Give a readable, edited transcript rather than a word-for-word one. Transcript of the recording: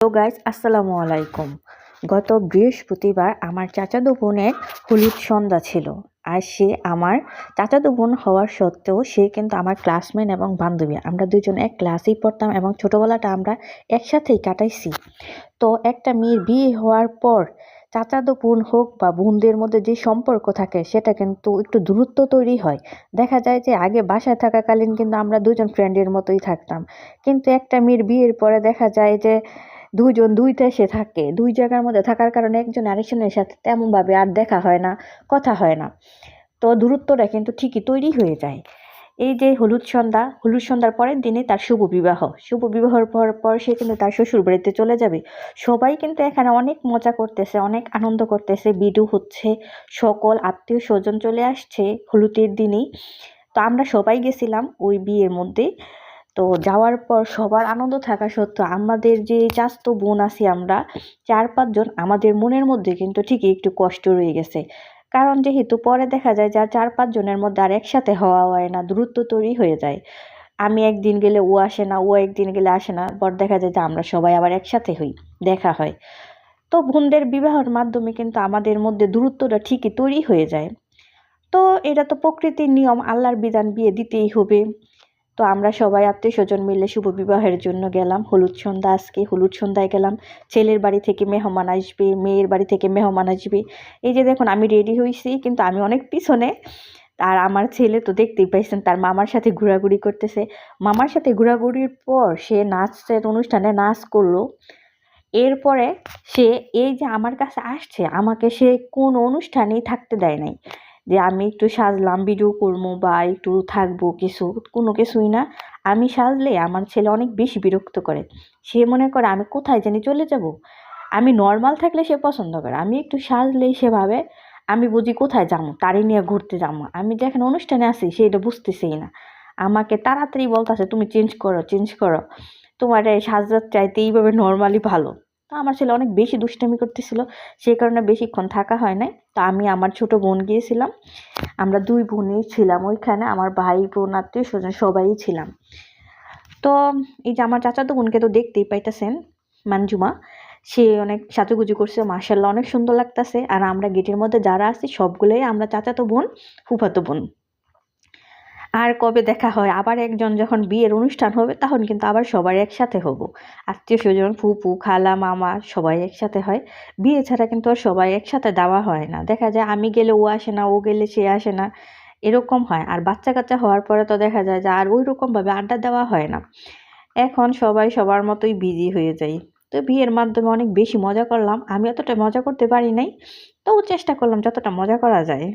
তো গাইজ আসসালামু আলাইকুম। গত বৃহস্পতিবার আমার চাচাতো বোনের হলুদ সন্ধ্যা ছিল। আর সে আমার চাচাতো বোন হওয়ার সত্ত্বেও সে কিন্তু আমার ক্লাসমেট এবং বান্ধবী। আমরা দুজন এক ক্লাসেই পড়তাম এবং ছোটোবেলাটা আমরা একসাথেই কাটাইছি। তো একটা মেয়ের বিয়ে হওয়ার পর চাচাতো বোন হোক বা বোনদের মধ্যে যে সম্পর্ক থাকে সেটা কিন্তু একটু দূরত্ব তৈরি হয়। দেখা যায় যে আগে বাসায় থাকাকালীন কিন্তু আমরা দুজন ফ্রেন্ডের মতোই থাকতাম, কিন্তু একটা মেয়ের বিয়ের পরে দেখা যায় যে দুইজন দুই দেশে থাকে, দুই জায়গার মধ্যে থাকার কারণে একজন আরেকজনের সাথে তেমনভাবে আর দেখা হয় না, কথা হয় না। তো দূরত্বটা কিন্তু ঠিকই তৈরি হয়ে যায়। এই যে হলুদ সন্ধ্যার পরের দিনে তার শুভ বিবাহর পর সে কিন্তু তার শ্বশুর বাড়িতে চলে যাবে। সবাই কিন্তু এখানে অনেক মজা করতেছে, অনেক আনন্দ করতেছে, বিডু হচ্ছে, সকল আত্মীয় স্বজন চলে আসছে হলুদের দিনেই। তো আমরা সবাই গেছিলাম ওই বিয়ের মধ্যে। তো যাওয়ার পর সবার আনন্দ থাকা সত্ত্বেও আমাদের যে চাচাতো বোন আছি আমরা 4-5 জন, আমাদের মনের মধ্যে কিন্তু ঠিকই একটু কষ্ট রয়ে গেছে। কারণ যেহেতু পরে দেখা যায় যে 4-5 জনের মধ্যে আর একসাথে হওয়া হয় না, দূরত্ব তৈরি হয়ে যায়। আমি একদিন গেলে ও আসে না, ও একদিন গেলে আসে না, পর দেখা যায় যে আমরা সবাই আবার একসাথে হই, দেখা হয়। তো বোনদের বিবাহের মাধ্যমে কিন্তু আমাদের মধ্যে দূরত্বটা ঠিকই তৈরি হয়ে যায়। তো এটা তো প্রকৃতির নিয়ম, আল্লাহর বিধান, বিয়ে দিতেই হবে। তো আমরা সবাই আত্মীয়স্বজন মিলে শুভ বিবাহের জন্য গেলাম। আজকে হলুদ সন্ধ্যায় গেলাম। ছেলের বাড়ি থেকে মেহমান আসবে, মেয়ের বাড়ি থেকে মেহমান আসবে। এই যে দেখুন আমি রেডি হয়েছি, কিন্তু আমি অনেক পিছনে। আর আমার ছেলে তো দেখতেই পাইছেন তার মামার সাথে ঘোরাঘুরি করতেছে। মামার সাথে ঘোরাঘুরির পর সে নাচের অনুষ্ঠানে নাচ করলো। এরপরে সে এই যে আমার কাছে আসছে, আমাকে সে কোন অনুষ্ঠানেই থাকতে দেয় নাই যে আমি একটু সাজলাম ভিডিও করবো বা একটু থাকবো, কোনো কিছুই না। আমি সাজলে আমার ছেলে অনেক বেশি বিরক্ত করে। সে মনে করে আমি কোথায় জানি চলে যাব। আমি নর্মাল থাকলে সে পছন্দ করে, আমি একটু সাজলেই সে ভাবে আমি বুঝি কোথায় যাবো, তারই নিয়ে ঘুরতে যাবো। আমি যেখানে অনুষ্ঠানে আছি সেটা বুঝতেছেই না, আমাকে তাড়াতাড়ি বলতেছে তুমি চেঞ্জ করো, তোমার এই সাজার চাইতে এইভাবে নর্মালি ভালো। তো আমার ছেলে অনেক বেশি দুষ্টামি করতেছিল, সেই কারণে বেশিক্ষণ থাকা হয় নাই। তো আমি আমার ছোট বোন গিয়েছিলাম, আমরা 2 বোনই ছিলাম ওইখানে, আমার ভাই বোন আত্মীয় স্বজন সবাই ছিলাম। তো এই যে আমার চাচাতো বোনকে তো দেখতেই পাইতেছেন, মানজুমা, সে অনেক সাজুগুজু করছে, মাশাআল্লাহ অনেক সুন্দর লাগতেছে। আর আমরা গেটের মধ্যে যারা আছি সবগুলোই আমরা চাচাতো বোন, ফুফাতো বোন। আর কবে দেখা হয় আবার, একজন যখন বিয়ের অনুষ্ঠান হবে তখন কিন্তু আবার সবাই একসাথে হব। আত্মীয় স্বজন, ফুপু, খালা, মামা সবাই একসাথে হয়। বিয়ে ছাড়া কিন্তু আর সবাই একসাথে দেওয়া হয় না, দেখা যায় আমি গেলে ও আসে না, ও গেলে সে আসে না, এরকম হয়। আর বাচ্চা কাচ্চা হওয়ার পরে তো দেখা যায় যে আর ওই রকমভাবে আড্ডা দেওয়া হয় না। এখন সবাই সবার মতোই বিজি হয়ে যায়। তো বিয়ের মাধ্যমে অনেক বেশি মজা করলাম, আমি অতটা মজা করতে পারি নাই, তবু চেষ্টা করলাম যতটা মজা করা যায়।